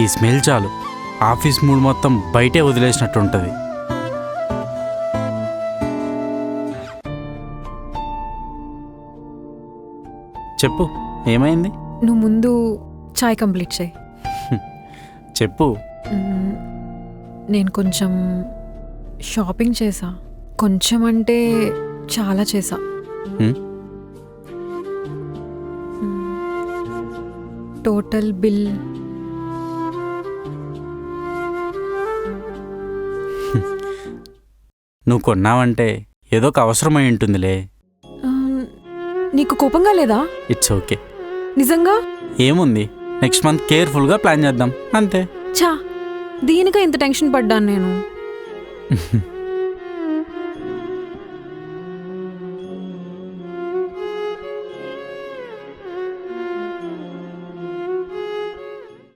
ఈ స్మెల్ చాలు office mood మొత్తం బయటే వదిలేసినట్టు ఉంటుంది. చెప్పు ఏమైంది? నువ్వు ముందు చాయ్ కంప్లీట్ చేయి. చెప్పు. నేను కొంచెం షాపింగ్ చేసా. కొంచెం అంటే చాలా చేసా. టోటల్ బిల్ నువ్వు కొన్నావంటే ఏదో ఒక అవసరమై ఉంటుందిలే. నీకు కోపంగా లేదా? It's okay. నిజంగా ఏముంది, నెక్స్ట్ మంత్ కేర్ఫుల్గా ప్లాన్ చేద్దాం అంతే. చా దీనిగా ఇంత టెన్షన్ పడ్డాను నేను.